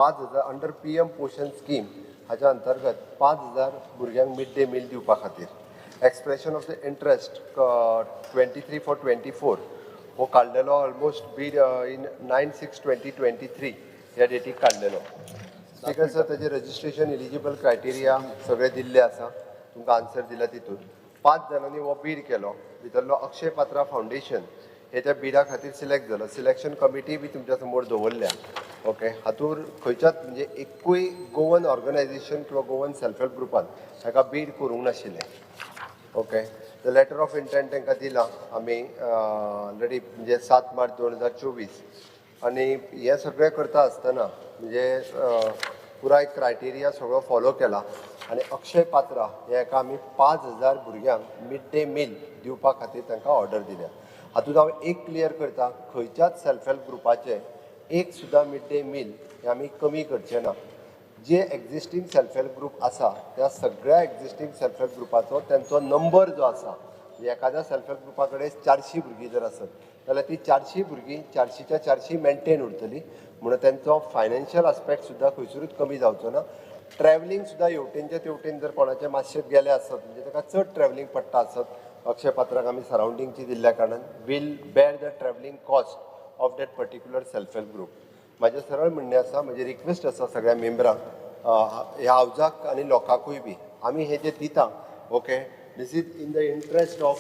5,000 under PM पोषण scheme हाच्या अंतर्गत 5,000 भुरग्यांक मिड डे मील दिवपा खातीर एक्सप्रेशन ऑफ द इंटरेस्ट 23/4/24 हो काढलेलो ऑलमोस्ट बीड इन 9/6/2023 ह्या डेटीक काढलेलो. स्पीकर सर, ताजे रजिस्ट्रेशन एलिजिबल क्रायटेरिया सगळे दिल्ले आसा, तुमकां आन्सर दिला तितून 5 जाणांनी हो बीड केलो. भितरलो अक्षय पात्रा फावंडेशन हे त्या बिडा खातीर सिलेक्ट जालो. सिलेक्शन कमिटी बी तुमच्या समोर दवरल्या. ओके, हातूर खंयच्याच म्हणजे एकूय गोवन ऑर्गनायझेशन किंवा गोवन सेल्फ हेल्प ग्रुपान हाका बीड करूंक नाशिल्लें. Okay, the letter of intent तांकां दिला आमी ऑलरेडी म्हणजे 7 मार्च 2024. आनी हें सगळें करता आसतना म्हणजे पुराय क्रायटेरिया सगळो फॉलो केला आनी अक्षय पात्रा हेका आमी 5,000 भुरग्यांक मिड डे मील दिवपा खातीर तांकां ऑर्डर दिल्या. हातूंत हांव एक क्लियर करता, खंयच्याच सेल्फ हेल्प ग्रुपाचे एक सुद्दां मिड डे मील हे आमी कमी करचे ना. जे एक्झिस्टींग सेल्फ हेल्प ग्रुप आसा त्या सगळ्या एक्झिस्टींग सेल्फ हेल्प ग्रुपाचो त्यांचो नंबर जो आसा, एखाद्या सेल्फ हेल्प ग्रुपा कडेन 400 भुरगीं जर आसत जाल्यार ती 400 भुरगीं 400च्या 400 मेंटेन उरतली. म्हणून त्यांचो फायनान्शियल आस्पेक्ट सुद्दां खंयसरूच कमी जावचो ना. ट्रॅव्हलिंग सुद्दां हेवटेनचे तेवटेन जर कोणाचे मातशें गेले आसत म्हणजे ताका चड ट्रॅव्हलिंग पडटा आसत, अक्षय पात्राक आमी सरावंडिंगची दिल्ल्या कारणान will bear the travelling cost of that particular self help group. माझे सरळ म्हणणे आसा, म्हजी रिक्वेस्ट आसा सगळ्या मेंबरांक, ह्या हावजाक आनी लोकांकूय बी आमी हे जे दिता, okay, this is in the interest of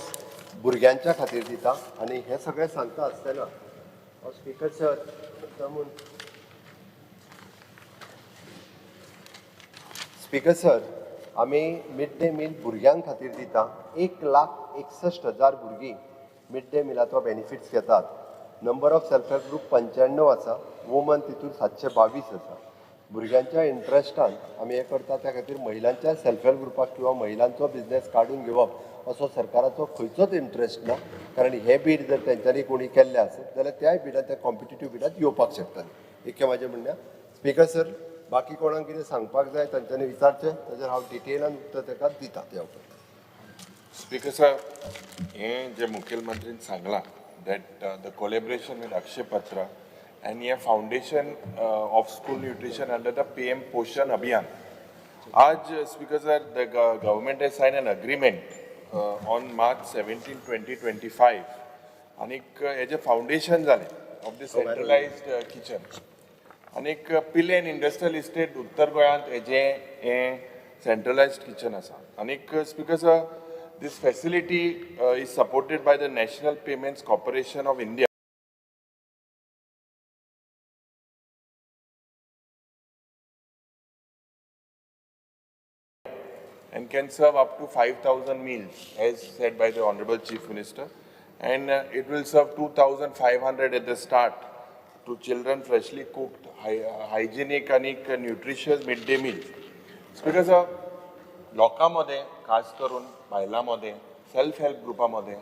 भुरग्यांच्या खातीर दिता. आनी हे सगळें सांगता आसतना स्पीकर सर स्पीकर सर, आमी मिड डे मील भुरग्यां खातीर दिता. 1,61,000 भुरगीं मिड डे मिलाचो बेनिफिट्स घेतात. Number of self help group 95 आसा, वुमन तितून 722 आसा. भुरग्यांच्या इंट्रस्टान आमी हे करता, त्या खातीर महिलांच्या सेल्फ हेल्प ग्रुपाक किंवा महिलांचो बिझनेस काडून घेवप असो सरकाराचो खंयचोच इंट्रस्ट ना. कारण हे बीड जर तेंच्यांनी कोणी केल्ले आसत जाल्यार त्याय बिडांत त्या कॉम्पिटिटीव बिडांत येवपाक शकताले. एक म्हाजें म्हणणें. स्पीकर सर, बाकी कोणाक कितें सांगपाक जाय तांच्यांनी विचारचें, ताचेर हांव डिटेलान उत्तर ताका दिता. त्या स्पीकर सर, हें जे मुखेलमंत्रीन सांगलां that the collaboration with Akshay Patra and a foundation of school nutrition under the PM Poshan Abhiyan. Aaj, Speaker sir, the government has signed an agreement on March 17, 2025. And as a foundation of the centralized kitchen. And Pile and industrial estate Uttar Goyant as a centralized kitchen asa. And Speaker sir, this facility is supported by the National Payments Corporation of India. And can serve up to 5,000 meals, as said by the Honorable Chief Minister. And it will serve 2,500 at the start to children, freshly cooked, hygienic and nutritious midday meals. Because लोकांमध्ये खास करून महिलांमध्ये self help ग्रुपामध्ये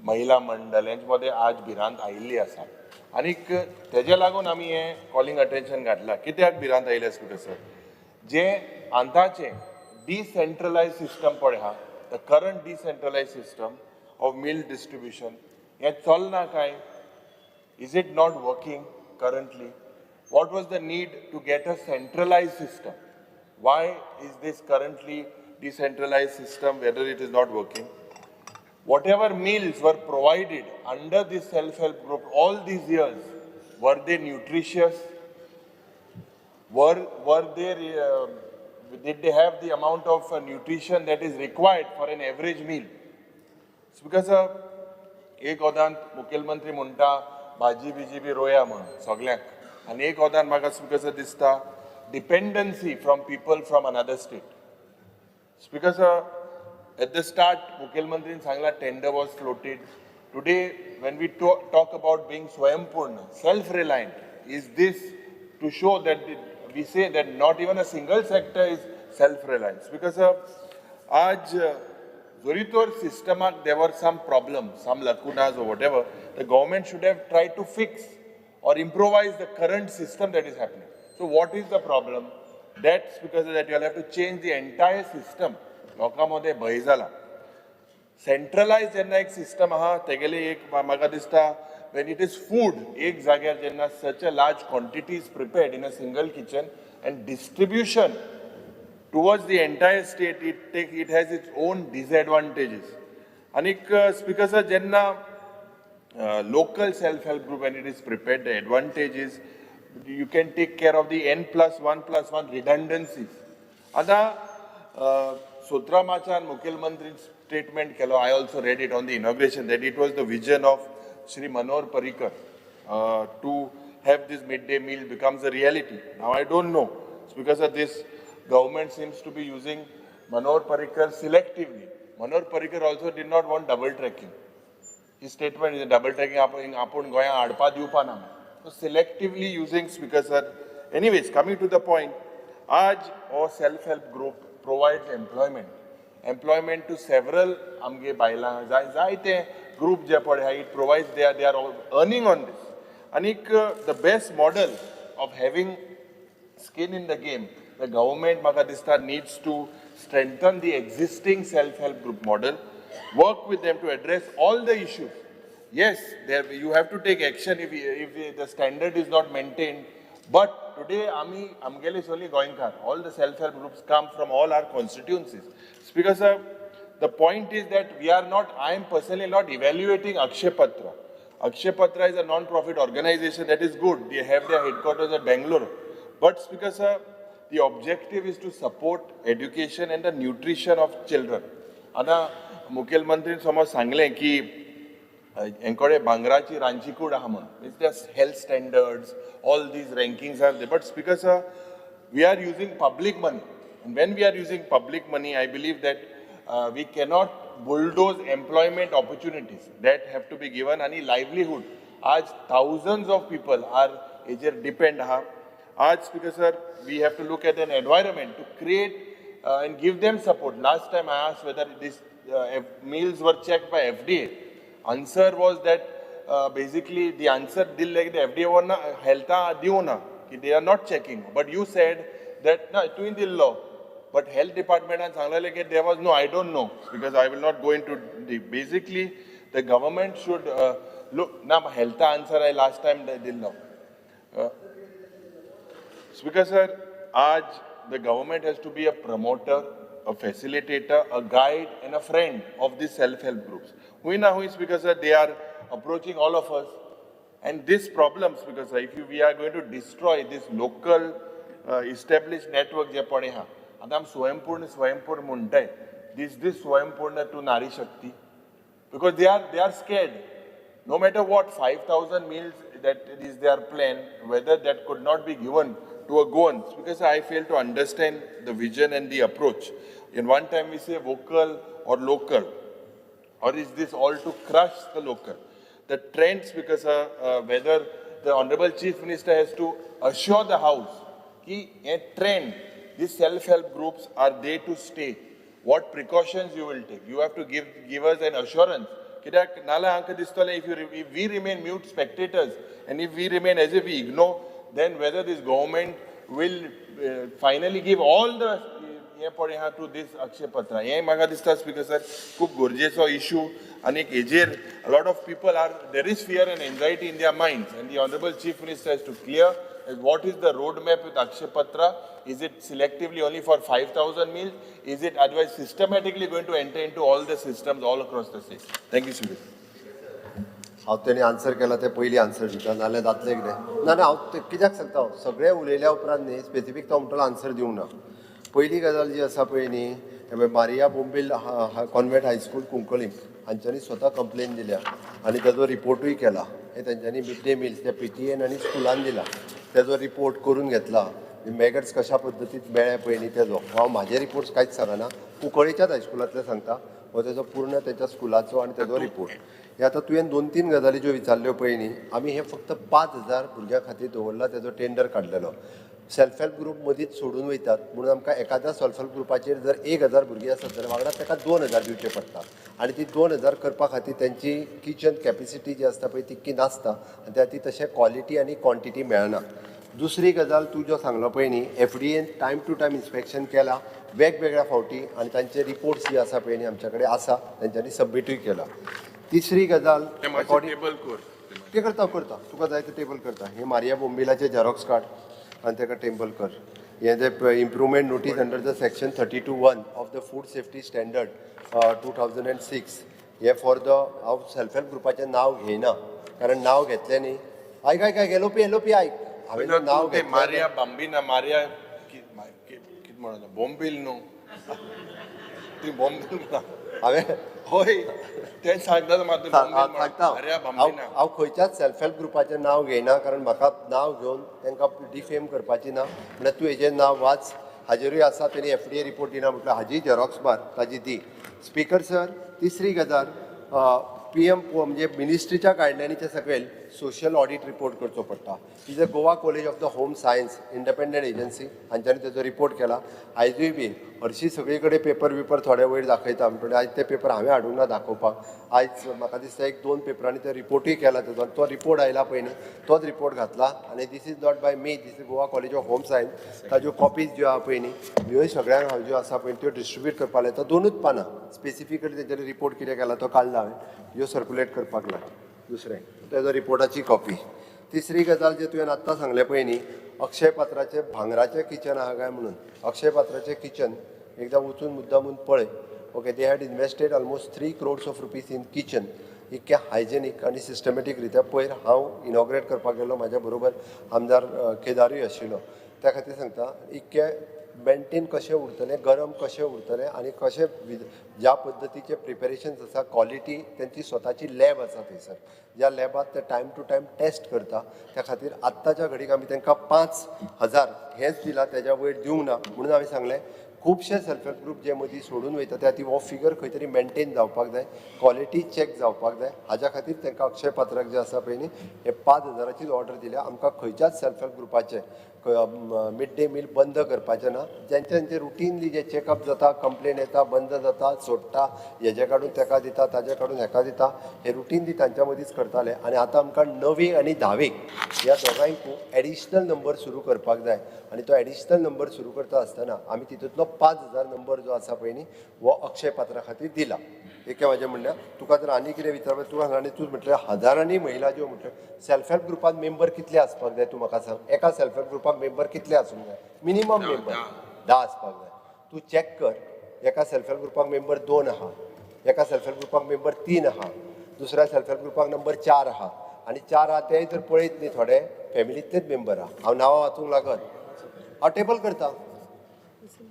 महिला मंडळांमध्ये आज भिरांत आयिल्ली आसा. आनी तेजे लागून आमी हे कॉलिंग अटेन्शन घातला. कित्याक भिरांत आयिल्ले स्पीकर सर, जे आतांचे डिसेंट्रलायज सिस्टम पळय आहा, the current decentralised system of meal distribution हें चलना काय? Is it not working currently? What was the need to get a centralised system? Why is this currently decentralized system, whether it is not working? Whatever meals were provided under this self-help group all these years, were they nutritious? Were they, did they have the amount of nutrition that is required for an average meal? Because एक वदांत मुखेलमंत्री म्हणटा भाजी busy बी रोया म्हणून सगळ्यांक, आनी एक वदांत म्हाका स्पीकर दिसता dependency from people from another state. Speaker sir, at the start, Mukhyamantri Sangla tender was floated. Today, when we talk about being Swayampurna, self-reliant, is this to show that we say that not even a single sector is self-reliant? Because आज Zoritor system, there were some problems, some lacunas or whatever. The government should have tried to fix or improvise the current system that is happening. So what is the problem? That's because of that you will have to change the entire system. लोकांमध्ये भय जाला. Centralise जेन्ना एक system आहा, तेगेले एक म्हाका दिसता when it is food, एक जाग्यार जेन्ना such a large quantity is prepared in a single kitchen and distribution towards the entire state, it has its own disadvantages. Anik speaker sir, jenna local self-help group when it is prepared, the advantage is you can take care of the N+1+1 redundancies. Ada Sutramachan Mukhil Mantri's statement kelo, I also read it on the inauguration that it was the vision of Shri Manohar Parrikar to have this midday meal becomes a reality. Now I don't know. It's because of this government seems to be using Manohar Parrikar selectively. Manohar Parrikar also did not want double tracking. His statement is double tracking apun goya adpa diupa na. So selectively using speaker sir. Anyways, coming to the point, Aaj or self-help group provides employment. Employment to several amge baila zaite group je pade hai, it provides they are all earning on this. Anik the best model of having skin in the game, the government Magadista needs to strengthen the existing self-help group model, work with them to address all the issues. Yes, you have to take action if the standard is not maintained. But today, Amgele is only going car. All the self-help groups come from all our constituencies. Speaker sir, the point is that I am personally not evaluating Akshay Patra. Akshay Patra is a non-profit organization that is good. They have their headquarters at Bangalore. But Speaker sir, the objective is to support education and the nutrition of children. Ana Mukhil Mantri समज सांगले की encourage Bangrachi Ranchi Kuda Haman. It's just health standards, all these rankings are there. But Speaker sir, we are using public money. And when we are using public money, I believe that we cannot bulldoze employment opportunities that have to be given any livelihood. Aaj thousands of people are depend. Aaj Speaker sir, we have to look at an environment to create and give them support. Last time I asked whether these meals were checked by FDA. Answer was that basically the answer did like the FDA one health diuna, they are not checking. But you said that no, it in the law. But health department and like there was no, I don't know, because I will not go into the basically the government should look na health answer I last time they did know. Speaker sir, aaj the government has to be a promoter, a facilitator, a guide and a friend of these self-help groups. Who is because they are approaching all of us. And this problem, because if we are going to destroy this local established network, Adam Swayambur Muntai, this Swayambur to Nari Shakti. Because they are scared. No matter what, 5,000 meals that is their plan, whether that could not be given to a Goan, because I fail to understand the vision and the approach. In one time we say vocal or local, or is this all to crush the local? The trends, because whether the Honorable Chief Minister has to assure the House that a trend, these self-help groups are there to stay. What precautions you will take? You have to give us an assurance. If we remain mute spectators and if we remain as if we ignore, then whether this government will finally give all the to this Akshay Patra. Speaker sir, खूप गरजेचो issue and a lot of people there is fear and anxiety in their minds, and the Honorable Chief Minister has to clear what is the roadmap with Akshay Patra. Is it selectively only for 5,000 meals? Is it otherwise systematically going to enter into all the systems all across the state? Thank you, Sir. हांव तेणी answer केला ते पयलीं answer दिता नाल्यार जातलें कितें ना हांव कित्याक सांगता सगळें उलयल्या उपरांत न्ही स्पेसिफीक तो म्हणटलो आन्सर दिवंक ना. पयली गजाल जी आसा पळय न्ही मारिया बोंबिल कॉन्व्हेंट हायस्कूल कुंकळीम हांच्यांनी स्वता कंप्लेन दिल्या आनी ताजो रिपोर्टूय केला. हे तेंच्यांनी मिड डे मिल्स त्या PTAन आनी स्कुलान दिला, तेजो रिपोर्ट करून घेतला. मॅगट्स कशा पद्दतीन मेळ्ळे पळय न्ही तेजो हांव म्हाजे रिपोर्ट्स कांयच सांगना, कुंकळीच्याच हायस्कुलांतले सांगता हो तेजो पूर्ण तेच्या स्कुलाचो आनी तेजो रिपोर्ट. हे आतां तुवें 2-3 गजाली ज्यो विचारल्यो पळय न्ही आमी हे फक्त 5,000 भुरग्यां खातीर दवरला तेजो टेंडर काडलेलो. सेल्फ हेल्प ग्रूप मदींच सोडून वयतात म्हणून आमकां एखाद्या सेल्फ हेल्प ग्रुपाचेर जर 1,000 भुरगीं आसत जाल्यार वांगडा ताका 2,000 दिवचे पडटा आनी ती 2,000 करपा खातीर तेंची किचन कॅपेसिटी जी आसता पळय तितकी नासता आनी त्या ती तशें क्वॉलिटी आनी क्वॉन्टिटी मेळना. दुसरी गजाल तूं जो सांगलो पळय न्ही FDAन टायम टू टायम इन्स्पेक्शन केलां वेगवेगळ्या फावटी आनी तांचे रिपोर्ट्स जी आसा पळय न्ही आमच्या कडेन आसा तेंच्यांनी सबमीटूय केला. तिसरी गजाल ओके करता तुका जाय ते टेबल करता. हे मारिया बोंबिलाचे झेरॉक्स काड आनी ताका टेबल कर. हे जे improvement notice under the section 32(1) of the food safety standard 2006 हे फॉर द हांव सेल्फ हेल्प ग्रुपाचें नांव घेयना कारण नांव घेतलें न्ही. आयक आयक एलोपी आयक हांवें जर नांव घेतलें मारिया बांबिना मारिया कितें म्हणून बोंबील न्हू ती बोंबील म्हणा हांवें होय ते सांगता सांगता मारिया बांबिना. हांव खंयच्याच सेल्फ हेल्प ग्रुपाचें नांव घेयना कारण म्हाका नांव घेवन तांकां डिफेम करपाची ना. म्हणल्यार तूं हेजें नांव वाच. हाजेरूय आसा तेणी FDA रिपोर्ट दिना म्हटल्यार हाजी झेरॉक्स मार ताजी दी. स्पीकर सर, तिसरी गजाल PM म्हणजे मिनिस्ट्रीच्या गायडलायनीचे सकयल सोशल ऑडिट रिपोर्ट करचो पडटा. Is a Goa college of the home science independent agency हांच्यानी तेजो रिपोर्ट केला. आयजूय बी हरशीं सगळे कडेन पेपर थोडे वयर दाखयता म्हणटकीर आयज ते पेपर हांवें हाडूंक ना दाखोवपाक. आयज म्हाका दिसता 1-2 पेपरांनी ते रिपोर्टूय केला तेजो. तो रिपोर्ट आयला पळय न्ही तोच रिपोर्ट घातला आनी this is not by me, this is Goa college of home science. ताज्यो कॉपीज ज्यो आहा पळय न्ही ह्योय सगळ्यांक हांव ज्यो आसा पळय त्यो डिस्ट्रिब्यूट करपाक लायता. 2च पानां स्पेसिफिकली तेजेर रिपोर्ट कितें केला तो काडला हांवें. ह्यो सर्क्युलेट करपाक लाय. दुसरें तेजो रिपोर्टाची कॉपी. तिसरी गजाल जे तुवें आत्तां सांगलें पळय न्ही अक्षय पात्राचें भांगराचें किचन आहा काय म्हणून. अक्षय पात्राचें किचन एकदां वचून मुद्दामून पळय. Okay, they had invested almost 3 crores of rupees in kitchen. इतकें हायजेनीक आनी सिस्टमॅटीक रित्या पयर हांव इनॉग्रेट करपाक गेलो, म्हाज्या बरोबर आमदार केदारूय आशिल्लो. त्या खातीर सांगता इतकें मेंटेन कशें उरतलें, गरम कशें उरतलें आनी कशें ज्या पद्दतीचे प्रिपेरेशन्स आसा, क्वॉलिटी तेंची स्वताची लॅब आसा थंयसर. ज्या लॅबांत ते टायम टू टायम टेस्ट करता. त्या खातीर आत्ताच्या घडीक आमी तांकां 5,000 हेंच दिलां, तेज्या वयर दिवंक ना. म्हणून हांवें सांगलें खुबशे सेल्फ हेल्प ग्रूप जे मदीं सोडून वयता त्या ती हो फिगर खंय तरी मेंटेन जावपाक जाय, क्वॉलिटी चॅक जावपाक जाय. हाज्या खातीर तांकां अक्षय पात्राक जे आसा पळय न्ही हे 5,000ची ऑर्डर दिल्या. आमकां खंयच्याच सेल्फ हेल्प ग्रुपाचे मिड डे मील बंद करपाचें ना. जेंचे रुटीनली जे चॅकअप जाता, कंप्लेन येता, बंद जाता, सोडटा, हेजे काडून ताका दिता, ताजे काडून हेका दिता, हे रुटीनली तांच्या मदींच करताले. आनी आतां आमकां 9वी आनी 10वीक ह्या दोगांयकू एडिशनल नंबर सुरू करपाक जाय. आनी तो एडिशनल नंबर सुरू करता आसतना आमी तितूंतलो 5,000 नंबर जो आसा पळय न्ही हो अक्षय पात्रा खातीर दिला. एक म्हाजें म्हणणें. तुका जर आनी कितें विचारपाक तुका आनी तूं म्हटलें हजारांनी महिला ज्यो म्हटल्यो सेल्फ हेल्प ग्रुपांत मेंबर कितले आसपाक जाय तूं म्हाका सांग. एका सेल्फ हेल्प ग्रुपाक मेंबर कितले आसूंक जाय? मिनिमम मेंबर 10 आसपाक जाय. तूं चॅक कर. एका सेल्फ हेल्प ग्रुपाक मेंबर 2 आहा, एका सेल्फ हेल्प ग्रुपाक मेंबर 3 आहा, दुसऱ्या सेल्फ हेल्प ग्रुपाक नंबर 4 आहा आनी 4 आहा तेय जर पळयत न्ही थोडे फॅमिलींतलेच मेंबर आहा. हांव नांवां वाचूंक लागत हांव टेबल करता.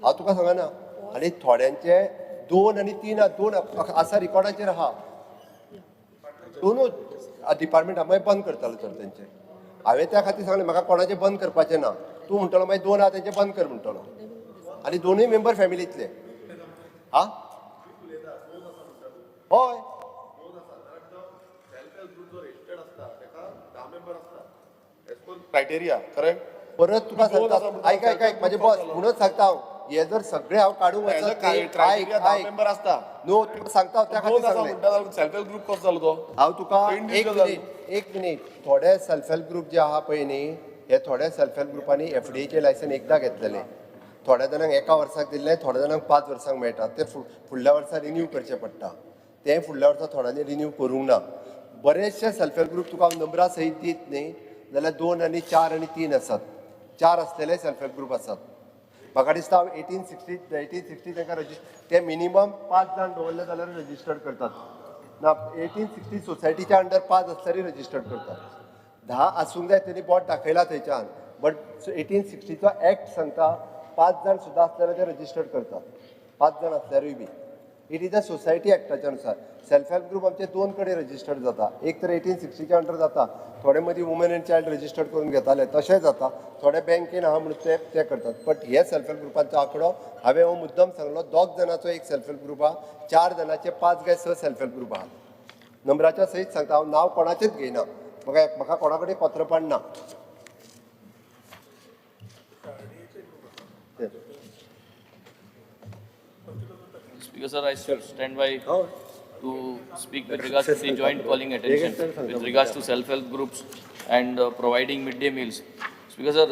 हांव तुका सांगना. आनी थोड्यांचे 2 आनी 3 2 आसा रिकॉर्डाचेर आहा. 2च डिपार्टमेंट मागीर बंद करतालो तर तेंचे. हांवें त्या खातीर सांगलें म्हाका कोणाचें बंद करपाचें ना. तूं म्हणटलो मागीर 2 आहा तेंचे बंद कर म्हणटलो. आनी 2य मेंबर फॅमिलींतले. हा हय क्रायटेरिया करेक्ट. परत तुका सांगता आयक म्हाजे बॉस म्हणूनच सांगता हांव हे जर सगळे हांव काडूंक मेंबर आसता नो तुका सांगता त्या खातीर सांगलें. सेल्फ हेल्प ग्रुप कसो जालो तो? हांव तुका एक मिनीट थोडे सेल्फ हेल्प ग्रुप जे आहा पळय न्ही हे थोड्या सेल्फ हेल्प ग्रुपांनी FDAचें लायसन एकदां घेतलेलें. थोड्या जाणांक 1 वर्साक दिल्लें, थोड्या जाणांक 5 वर्सांक मेळटा. ते फुडल्या वर्सा रिन्यू करचें पडटा. तें फुडल्या वर्सा थोड्यांनी रिन्यू करूंक ना. बरेचशे सेल्फ हेल्प ग्रुप तुका हांव नंबरा सयत दीत न्ही जाल्यार 2 आनी 4 आनी 3 आसात. 4 आसलेले सेल्फ हेल्प ग्रुप आसात. म्हाका दिसता हांव 1860 तांकां ते मिनिमम 5 जाण दवरले जाल्यार रजिस्टर्ड करतात. ना 1860 सोसायटीच्या अंडर 5 आसल्यार रजिस्टर्ड करतात. 10 आसूंक जाय तरी बोट दाखयला थंयच्यान. बट 1860चो एक्ट सांगता 5 जाण सुद्दां आसल्यार ते रजिस्टर्ड करतात. 5 जाण आसल्यारूय बी. इट इज अ सोसायटी एक्टाच्या अनुसार. सेल्फ हेल्प ग्रुप आमचे 2 कडेन रजिस्टर्ड जाता. एक तर 1860च्या अंडर जाता. थोडे मदीं वुमन एंड चायल्ड रजिस्टर्ड करून घेताले तशें जाता. थोडे बँकेन आहा म्हणून ते करतात. बट हे सेल्फ हेल्प ग्रुपांचो आंकडो हांवें हो मुद्दम सांगलो. 2 जाणांचो एक सेल्फ हेल्प ग्रुप आहा, 4 जाणांचे 5 काय 6 सेल्फ हेल्प ग्रुप आहा. नंबराच्या सयत सांगता हांव नांव कोणाचेंच घेयना. म्हाका कोणा कडेन पत्रपाण ना. Speaker sir, I stand by to speak with regards to the joint calling attention with regards to self-help groups and providing midday meals. Speaker sir,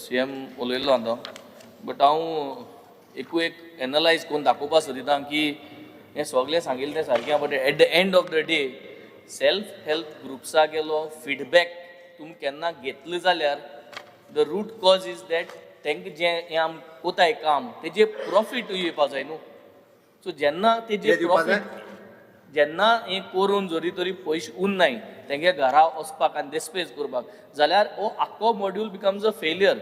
CM उलयल्लो आतां, बट हांव एक एनालायज करून दाखोवपाक सोदितां की हें सगळें सांगिल्लें तें सारकें, but at the end of the day self help ग्रुप्सा गेलो फीडबॅक तुमी केन्ना घेतलो जाल्यार the root cause is that तांकां जें आम कोताय काम तेजें प्रॉफीट येवपा जाय न्हू. सो जेन्ना तेजें प्रॉफीट जेन्ना हें करून जरी तरी पयशे उरनाय तेंगे घरा वचपाक आनी देस्पेज करपाक जाल्यार हो आख्खो मॉड्यूल बिकम्स अ फेलियर.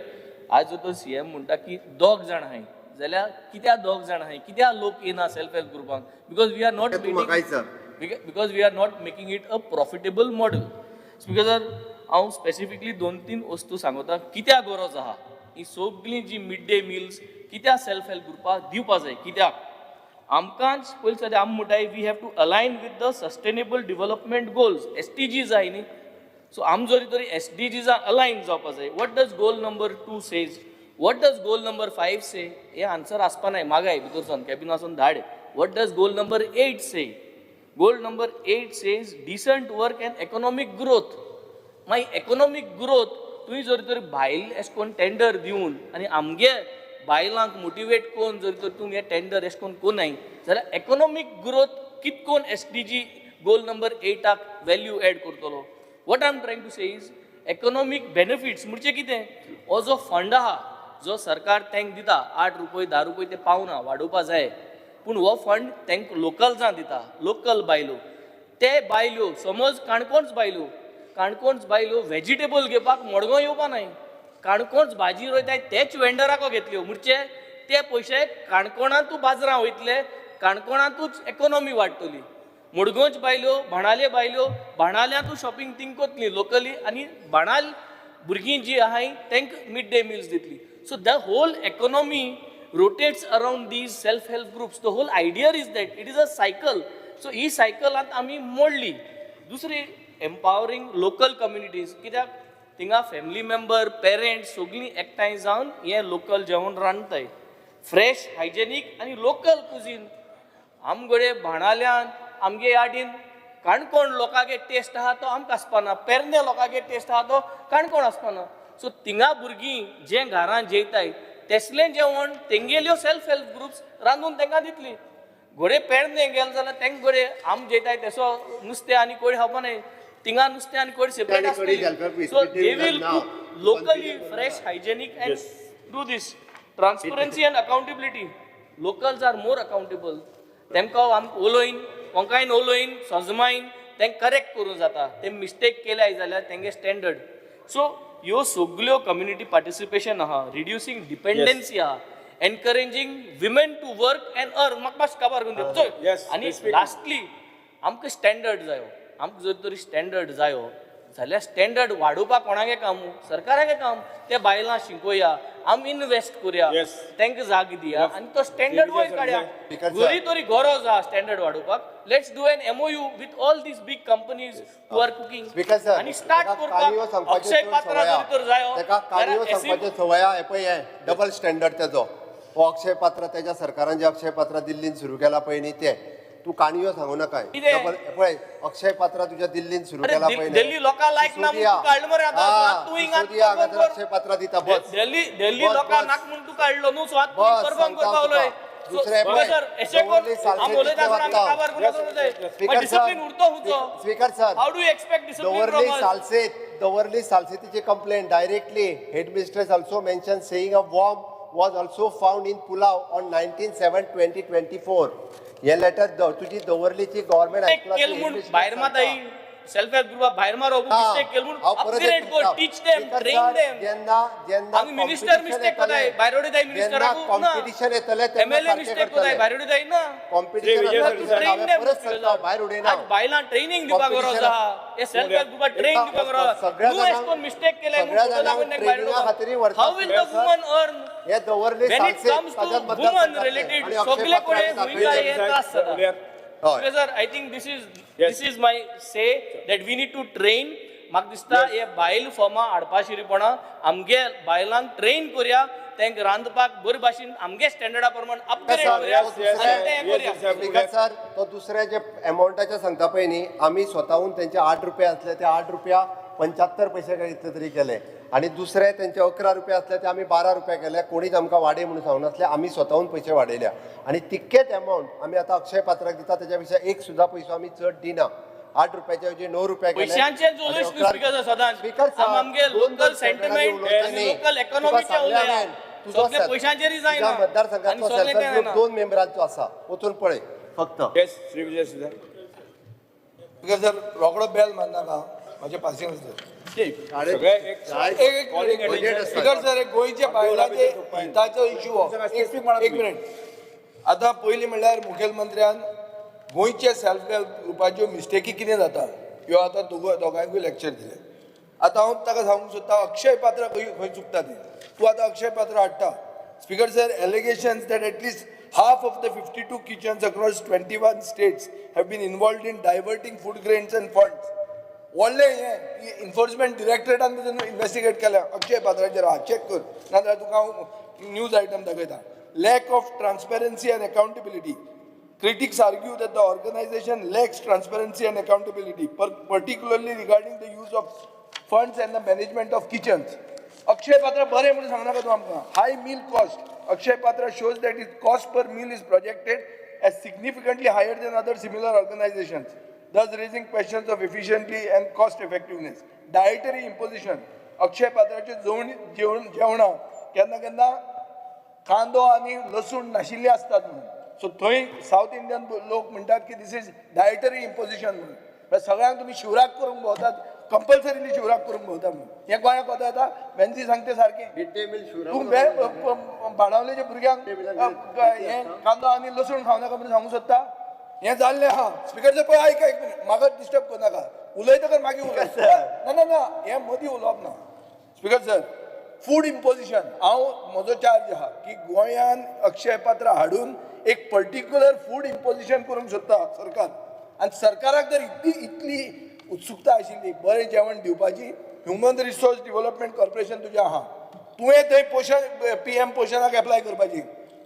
आज जो तो CM म्हणटा की 2 जाण आहाय जाल्यार कित्याक 2 जाण आहाय, कित्याक लोक येना सेल्फ हेल्प ग्रुपांक? Because we are not because we are not making it a profitable model. Because हांव स्पेसिफिकली 2-3 वस्तू सांगता कित्याक गरज आहा ही सगळीं जी मिड डे मिल्स कित्याक सेल्फ हेल्प ग्रुपाक दिवपा जाय. कित्याक आमकांच पयलीं सद्या आमी म्हणटाय we have to align with the sustainable development goals SDGs जाय न्ही. सो आम जरी तरी SDGs अलायन जावपा जाय. What does goal number 2 says, what does goal number 5 से? हे आन्सर आसपा नाय मागाय भितरसून कॅबिनासून धाड. What does goal number 8 say? Goal number 8 says decent work end economic growth. मागीर इकॉनॉमिक ग्रोथ तुवें जरी तरी भायल एश कोन्न टेंडर दिवन आनी आमगे बायलांक मोटिवेट करून जर तर तुमी हे टेंडर एश कोन्न कोनाय जाल्यार इकॉनॉमिक ग्रोथ कित कोन SDG goal number 8 value add करतलो. What I am trying to say is economic benefits म्हणजे कितें? हो जो फंड आहा जो सरकार तांकां दिता 8 रुपये 10 रुपये ते पावना वाडोवपा जाय, पूण हो फंड तांकां लोकल्सांक दिता. लोकल बायलो ते बायल्यो समज काणकोणच बायल्यो व्हेजिटेबल घेवपाक मडगांव येवपा नाय. काणकोणच भाजी रोयताय तेच वेंडराको घेतल्यो म्हणजे ते पयशे काणकोणांतू बाजारां वयतले, काणकोणांतूच इकॉनॉमी वाडटली. मडगांवच बायल्यो बाणाल्यांतू शॉपिंग थिंग करतली लोकली आनी बाणाल भुरगीं जीं आहाय तांकां मिड डे मिल्स दितली. So the whole economy rotates around these self help groups. The whole idea is that it is a cycle. So ही सायकल आतां आमी मोडली. दुसरी एम्पावरींग लोकल कम्युनिटीज. कित्याक थिंगा फॅमिली मेंबर पेरंट्स सगळीं एकठांय जावन हें लोकल जेवण रांदताय. फ्रेश हायजेनीक आनी लोकल कुजीन. आमगडे बाणाल्यान आमगे यादीन काणकोण लोकांगे टेस्ट आहा तो आमकां आसपाना, पेरने लोकांगे टेस्ट आहा तो काणकोण आसपाना. सो थिंगा भुरगीं जें घरांत जेयताय तेसलें जेवण तेंगेल्यो सेल्फ हेल्प ग्रुप्स रांदून तांकां दितली. घोडे पेरने गेले जाल्यार तांकां घोडे आम जेयताय तेसो नुस्तें आनी कोडी खावपा न्हय. थिंगा नुस्तें आनी कोडी सेपरेट आसतली. So they will cook locally fresh hygienic and do this transparency and accountability. Locals are more accountable. तेमकां आमकां उलोयन कोंकायन उलोयन सोजमायन तांकां करेक्ट करूं जाता. ते मिस्टेक केल्याय जाल्यार तेंगे स्टँडर्ड. सो ह्यो सगळ्यो कम्युनिटी पार्टिसिपेशन आहा, रिड्युसींग डिपेंडन्सी आहा, encouraging women to work and earn. म्हाका मातशें काबार करून दिवचो. आनी लास्टली आमकां स्टँडर्ड जायो. आमकां जर तरी स्टँडर्ड जायो जाल्यार स्टँडर्ड वाडोवपाक कोणागे काम? सरकारागे काम. ते बायलां शिकोया, आमी इन्वेस्ट करुया, तांकां जाग दिया आनी तो स्टँडर्ड वयर काडया. जरी तरी गरज आहा स्टँडर्ड वाडोवपाक, let's do an MOU with all these big companies who are cooking आनी स्टार्ट करपाक. अक्षय पात्रा जरी तर जायो सांगपाचें सवया हे पळय हें डबल स्टँडर्ड तेजो. हो अक्षय पात्र तेज्या सरकारान जे अक्षय पात्र दिल्लीन सुरू केला पळय न्ही ते तू काणयो सांगू नका. पळय अक्षय पात्र तुझ्या दिल्लीन सुरू केला पळय दिल्ली लोकां लायक ना म्हणून तू काडलो मरे. आतां तू हिंगा अक्षय पात्र दिता बस. दिल्ली लोकां नाक म्हणून तू काडलो न्हू. सो आतां तू परफॉर्म करपाक उलय. दुसरे speaker sir how do you expect discipline? दवर्ली सालसेतीची complaint directly headmistress also mention saying a worm was also found in Pulav on 19/7/2024. हे लेटर तुझी दवर्लीची गव्हर्नमेंट भायर माताई सेल्फ हेल्प ग्रुप भायर मारो मिस्टेक केल म्हणून अपग्रेड कर, टीच देम, ट्रेन देम. जेन्ना आमी मिनिस्टर मिस्टेक कोताय भायरोडी दाई मिनिस्टराक कॉम्पिटिशन येतले MLA मिस्टेक कोताय भायरोडी दाई ना. कॉम्पिटिशन भायर उडयना. बायलां ट्रेनिंग दिवपाक गरज आहा. हे सेल्फ हेल्प ग्रुपाक ट्रेन दिवपाक गरज आहा. तू एश कोन मिस्टेक केले म्हणून how will the woman earn? हे Davorlim when it comes to women related सगळे कोडे भुईला हे त्रास जाता. Sir, I think this is my say that we need to train. म्हाका दिसता हे बायल फॉर्मा हाडपा शिरीपणा आमगे बायलांक ट्रेन करूया, तांकां रांदपाक बरे भाशेन आमगे स्टँडर्डा प्रमाण अपग्रेड करूया. सर तो दुसरे जे अमाउंटाचे सांगता पळय न्ही आमी स्वताहून तेंचे 8 रुपया असले ते 8 रुपया 75 पैसे कितले तरी केले आणि दुसरे त्यांचे 11 रुपये असले ते आम्ही 12 रुपये केले. कोणीच आमकां वाडय म्हणून सांगून नासले. आमी स्वताहून पैसे वाडयल्या आणि तितकेच अमाउंट आमी आतां अक्षय पात्राक दिता. त्याच्या पेक्षा एक सुद्धा पैसो आमी चड दिना. 8 रुपयाच्या ऐवजी 9 रुपया केले. पैशांचे उलयस न्हू स्पीकर सदांच. आमगे लोकल सेंटिमेंट आनी लोकल इकॉनॉमीचे उलया. सगळे पैशांचेर जायना. मतदारसंघातलो सेल्फ हेल्प ग्रुप 2 मेंबरांचो आसा. वचून पळय फक्त. येस श्री विजय सुद्धा बिकॉज जर रोकडो बेल मारनाका माझे पासिंग स्पीकर सर एक गोंयच्या बायलांचे हिताचो इश्यू एक मिनिट. आतां पयलीं म्हणल्यार मुखेलमंत्र्यान गोंयचे सेल्फ हेल्प ग्रुपाच्यो मिस्टेकी कितें जाता ह्यो आतां दोगांयकूय लेक्चर दिलें. आतां हांव ताका सांगूंक सोदतां अक्षय पात्र खंय चुकता तें. तूं आतां अक्षय पात्र हाडटा. Speaker sir allegations that at least half of the 52 kitchens across 21 states have been involved in diverting food grains and funds. व्हडले एन्फोर्समेंट डिरेक्टरेटान इन्व्हेस्टिगेट केल्या अक्षय पात्राचेर. चेक कर नाजाल्यार तुका हांव न्यूज आयटम दाखयता. Lack of transparency and accountability. Critics argue that the organization lacks transparency and accountability, particularly regarding the use of funds and the management of kitchens. Akshay Patra bare म्हणून सांगनाका तूं आमकां. High meal cost. Akshay Patra shows that its cost per meal is projected as significantly higher than other similar organizations, thus raising questions of efficiency and cost effectiveness. Dietary imposition. Akshay Patraचे जेवणां केन्ना केन्ना कांदो आनी लसूण नाशिल्ले असतात म्हणून. So थंय साऊथ इंडियन लोक म्हणटात की दिस इज डायटरी इम्पोजिशन म्हणून. सगळ्यांक तुम्ही शिवराक करूंक भोंवतात, कंपल्सरीली शिवराक करूंक भोंवता म्हणून. हे गोंयाक कोता येता. बेन्सी सांगते सारकें. तूं बाणावलेच्या भुरग्यांक हे कांदो आनी लसूण खावनाका म्हणून सांगूंक सोदता. हें जाल्लें आहा. स्पीकर जर पळय आयका एक मिनीट. म्हाका डिस्टर्ब करनाका. उलयतकर मागीर उलय. ना ना हें मदीं उलोवप ना. स्पीकर सर फूड इम्पोजिशन हांव म्हजो चार्ज आहा की गोंयान अक्षय पात्र हाडून एक पर्टिक्युलर फूड इम्पोजिशन करूंक सोदता सरकार. आनी सरकाराक जर इतली उत्सुकता आशिल्ली बरें जेवण दिवपाची, ह्युमन रिसोर्स डेव्हलपमेंट कॉर्पोरेशन तुजें आहा. तुवें थंय पोषण PM पोषणाक एप्लाय करपाची.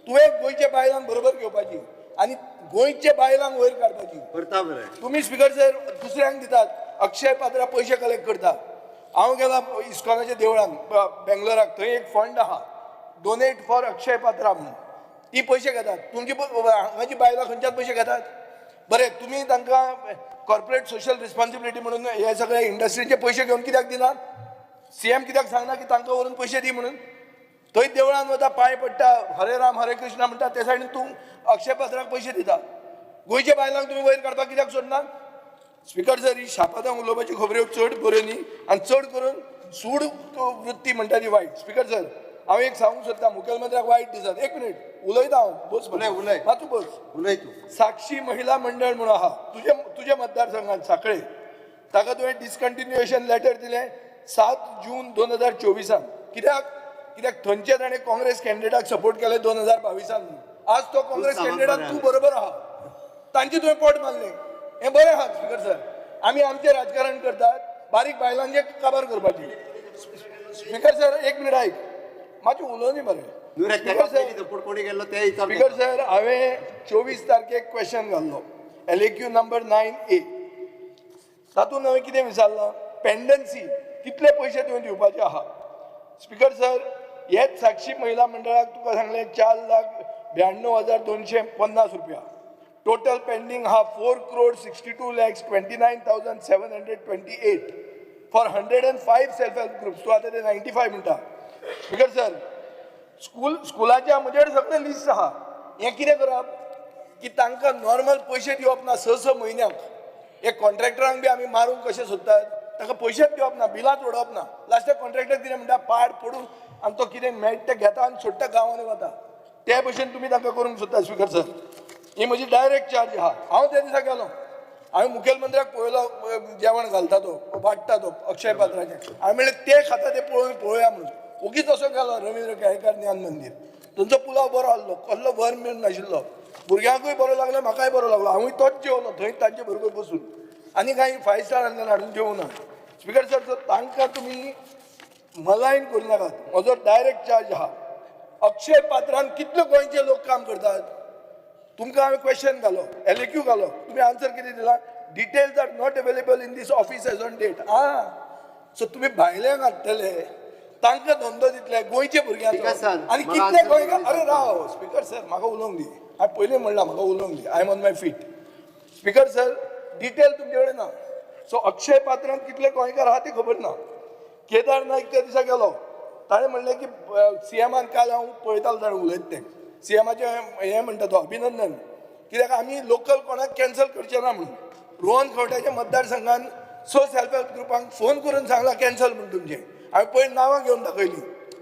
तुवें गोंयच्या बायलांक बरोबर घेवपाची आनी गोंयच्या बायलांक वयर काडपाची. तुम्ही स्पीकर सर दुसऱ्यांक दितात. अक्षय पात्रा पयशे कलेक्ट करता. हांव गेला इस्कॉनाच्या देवळान बेंगलोराक. थंय एक फंड आहा डोनेट फॉर अक्षय पात्रा म्हणून. ती पयशे घेतात. तुमची हांगाची बायलां खंयच्यान पयशे घेतात. बरें तुमी तांकां कॉर्पोरेट सोशल रिस्पॉन्सिबिलिटी म्हणून हे सगळे इंडस्ट्रीचे पयशे घेवन कित्याक दिनात. CM कित्याक सांगना की तांकां व्हरून पयशे दी म्हणून. थंय देवळान वता पांय पडटा हरे राम हरे कृष्ण म्हणटा ते सायडीन तूं अक्षय पात्राक पयशे दिता. गोंयच्या बायलांक तुमी वयर काडपाक कित्याक सोदना. स्पीकर सर ही शापातां उलोवपाची खबऱ्यो चड बऱ्यो न्ही आनी चड करून सूड वृत्ती म्हणटा ती वायट. स्पीकर सर हांव एक सांगूंक सोदता मुखेलमंत्र्याक वायट दिसत. एक मिनीट उलयता हांव. बस उलय मातू बस. उलय तूं. साक्षी महिला मंडळ म्हणून आहा तुझ्या मतदारसंघात सांखळे. ताका तुवें डिसकंटिन्युएशन लेटर दिलें 7 जून 2024. कित्याक थंयचे ताणें काँग्रेस कॅन्डिडेटाक सपोर्ट केले 2022. आज तो काँग्रेस कॅन्डिडेट तूं बरोबर आहा. तांची तुवें पोट मारलें. हें बरें आहा स्पीकर सर. आमी आमचें राजकारण करतात बारीक बायलांचे काबार करपाची. स्पीकर सर एक मिनीट आयक मातशें उलोवनी बरें. स्पीकर सर हांवें 24 तारखेक क्वेश्चन घाल्लो LAQ नंबर 9A. तातूंत हांवें कितें विचारलां पेंडन्सी कितले पयशे तुवें दिवपाचे आहा. स्पीकर सर हेच साक्षी महिला मंडळाक तुका सांगलें 4,92,250 रुपया. टोटल पेंडिंग हा 4,62,29,728 फॉर 105 सेल्फ हेल्प ग्रुप्स. तूं आतां ते 95 म्हणटा. स्पीकर सर स्कुलाच्या म्हजेड सगळें लिस्ट आहा. हें कितें करप की तांकां नॉर्मल पयशे दिवप ना 6 म्हयन्याक. एक कॉन्ट्रॅक्टरांक बी आमी मारूंक कशें सोदतात ताका पयशेच दिवप ना बिलांच उडोवप ना. लास्टाक कॉन्ट्रॅक्टर कितें म्हणटा पाड पडून आनी तो कितें मेळटा तें घेता आनी सोडटा गांवांनी वता. ते भशेन तुमी तांकां करूंक सोदता. स्पीकर सर ही म्हजी डायरेक्ट चार्ज आहा. हांव त्या दिसा गेलो हांवें मुखेलमंत्र्याक पळयलो जेवण घालता तो वाडटा तो अक्षय पात्राचें. हांवें म्हणलें ते खाता ते पळोवया म्हणून. ओगीच असो गेलो रवींद्र केळेकर ज्ञान मंदिर. थंयचो पुलाव बरो आसलो कसलो वर मिळून नाशिल्लो. भुरग्यांकूय बरो लागलो म्हाकाय बरो लागलो. हांवूय तोच जेवलो थंय तांचे बरोबर बसून. आनी कांय 5 स्टार हाडून जेवना. स्पीकर सर जर तांकां तुमी मलायन करूं नाकात. म्हजो डायरेक्ट चार्ज आहा. अक्षय पात्रान कितले गोंयचे लोक काम करतात. तुमकां हांवें क्वेश्चन घालो LAQ घालो. तुमी आन्सर कितें दिला details are not available in this office as on date. So तुमी भायल्यांक हाडटले तांकां धंदो दितले गोंयचे भुरग्यांक आनी कितले गोंयकार. अरे राव स्पीकर सर म्हाका उलोवंक दी. हांवें पयलीं म्हणलां म्हाका उलोवंक दी. I am on my feet. Speaker sir detail तुमचे कडेन ना. सो अक्षय पात्रांत कितले गोंयकार आहा ते खबर ना. केदार नाईक त्या दिसा गेलो, ताणें म्हणलें की सीएमान काल हांव पळयतालो ताणें उलयता तें सीएमाचें हें म्हणटा तो अभिनंदन, कित्याक आमी लोकल कोणाक कॅन्सल करचे ना म्हणून. रोहन खंवट्याच्या मतदारसंघान सेल्फ हेल्प ग्रुपांक फोन करून सांगला कॅन्सल म्हणून तुमचें. हांवें पयलीं नांवां घेवन दाखयलीं.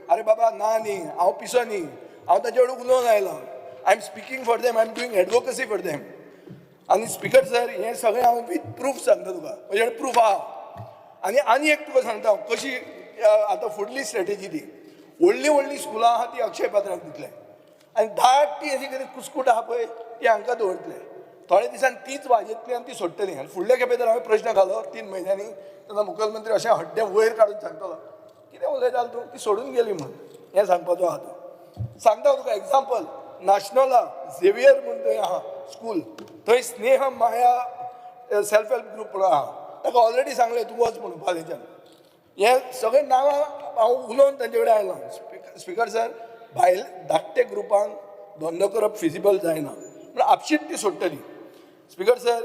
अरे बाबा ना न्ही, हांव पिसो न्ही, हांव ताचे कडेन उलोवन आयला. I am speaking for them, I am doing advocacy for them. आनी स्पीकर सर हें सगळें हांव विथ प्रूफ सांगता तुका, म्हजे कडेन प्रूफ आहा. आनी एक तुका सांगता हांव कशी आतां फुडली स्ट्रॅटेजी ती. व्हडलीं स्कुलां आहा ती अक्षय पात्राक दितले आनी धाकटी अशी कितें कुस्कूट आहा पळय ती हांकां दवरतले. थोड्या दिसांनी तीच वाजेतली आनी ती सोडटली. आनी फुडल्या खेपे जर हांवें प्रश्न घालो 3 म्हयन्यांनी तेन्ना मुखेलमंत्री अशें हड्डे वयर काडून सांगतलो कितें उलयतालो तूं, ती सोडून गेली म्हूण. हें सांगपाचो आहा तो. सांगता तुका एग्जाम्पल, नाशनला झेवियर म्हूण थंय आहा स्कूल, थंय स्नेह माया सेल्फ हेल्प ग्रूप म्हणून आहा. ताका ऑलरेडी सांगलें तूं वच म्हणून फाल्यांच्यान. हे सगळे नांवां हांव उलोवन तांचे कडेन आयलां. स्पीकर सर भायल धाकटे ग्रुपांक धंदो करप फिजिबल जायना पूण आपशींच ती सोडटली. स्पीकर सर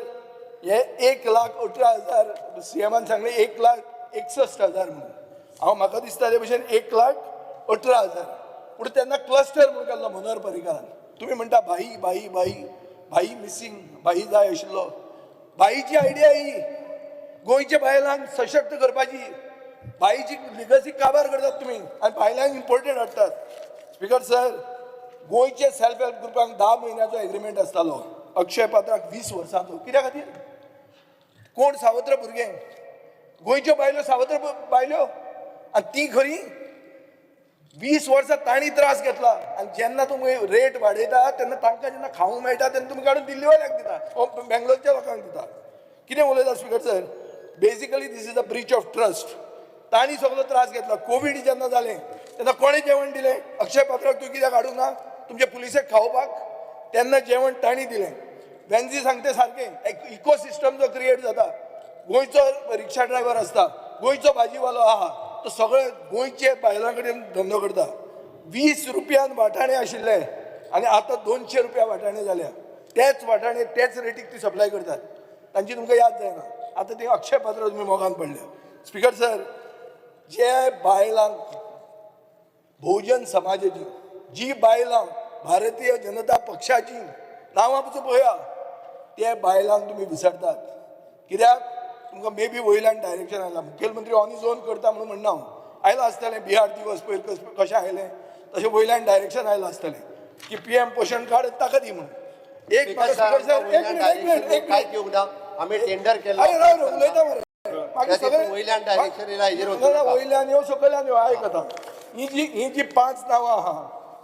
हे 1,18,000 सीएमान सांगलें 1,61,000 म्हणून. म्हाका दिसता ते भशेन 1,18,000 पूण तेन्ना क्लस्टर म्हणून केल्लो मनोहर पर्रीकारान. तुमी म्हणटा भाई भाई भाई भाई मिसींग, भाई जाय आशिल्लो. भाईची आयडिया ही गोंयच्या बायलांक सशक्त करपाची. बाईची लिगसी काबार करतात तुम्ही आणि बायलांक इम्पोर्टंट हाडटात. स्पीकर सर गोंयचे सेल्फ हेल्प ग्रुपांक 10 म्हयन्याचो एग्रीमेंट आसतालो, अक्षय पात्राक 20 वर्सांचो. कित्या खातीर? कोण सावत्र भुरगे, गोंयच्यो बायल्यो सावत्र बायल्यो, आनी ती खरी 20 वर्सां तांणी त्रास घेतला. आनी जेन्ना तुमी रेट वाडयता तेन्ना तांकां जेन्ना खावंक मेळटा तेन्ना तुमी काडून दिल्ली वाल्याक दिता, बेंगलोरच्या लोकांक दिता. कितें उलयता speaker sir? Basically this is a breach of trust. तांणी सगळो त्रास घेतला. कोवीड जेन्ना जालें तेन्ना कोणें जेवण दिलें? अक्षय पात्राक तूं कित्याक हाडूंक ना तुमचे पुलिसेक खावपाक? तेन्ना जेवण तांणी दिलें. वेन्झी सांगता सारकें, एक इकोसिस्टम जो क्रिएट जाता. गोंयचो रिक्षा ड्रायव्हर आसता, गोंयचो भाजीवालो आहा, तो सगळे गोंयचे बायलां कडेन धंदो करता. 20 रुपयान वाटाणे आशिल्ले आनी आतां 200 रुपया वाटाणे जाल्या. तेच वाटाणे तेच रेटीक ती सप्लाय करतात. तांची तुमकां याद जायना. आतां ती अक्षय पात्र तुमी मोगान पडल्या. स्पीकर सर जे बायलांक बहुजन समाजाची, जी बायलां भारतीय जनता पक्षाची नांवां पसून पळया, ते बायलांक तुमी विसरतात. कित्याक? तुमकां मे बी वयल्यान डायरेक्शन आयलां. मुखेलमंत्री ऑन इज ओन करता म्हणून म्हणना हांव. आयलां आसतलें बिहार दिवस पयलीं कशें आयलें तशें वयल्यान डायरेक्शन आयलां आसतलें की PM पोषण कार्ड ताका दी म्हणून. एक आम्ही टेंडर केलं उलयता मरे वयल्यान डायरेक्शन वयल्यान येवं सकयल्यान येवं. आयक आतां ही जी 5 नांवां आहा.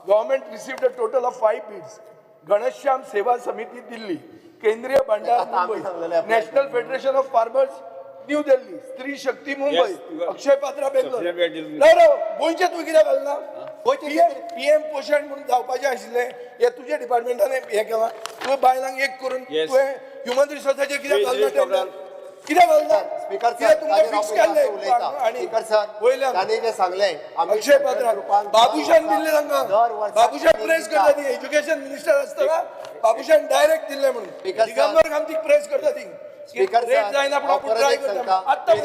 Government received a total of 5 bids. Ghanshyam सेवा समिती दिल्ली, केंद्रीय भांडार Mumbai, national federation of farmers new Delhi, स्त्री शक्ती मुंबई, अक्षय पात्रा बेंगलोर. गोंयचे तूं कित्याक घालना? PM पोषण म्हणून जावपाचें आशिल्लें, हे तुज्या डिपार्टमेंटान हें केलां. तुवें बायलांक एक करून तुवें ह्युमन रिसोर्साचेर कित्याक घालना टेंडर? कित्याक घालना? स्पीकर कित्याक तुमकां फिक्स केल्लें आनी वयल्यान तांणी जे सांगलें अक्षय पात्रा बाबुशान दिल्लें तांकां. बाबुशान प्रेस करता ती एज्युकेशन मिनिस्टर आसतना बाबुशान डायरेक्ट दिल्लें म्हणून. दिगंबर गांधी प्रेस करता ती. स्पीकर रेट जायना पूण आपूण ट्राय करता. आत्तां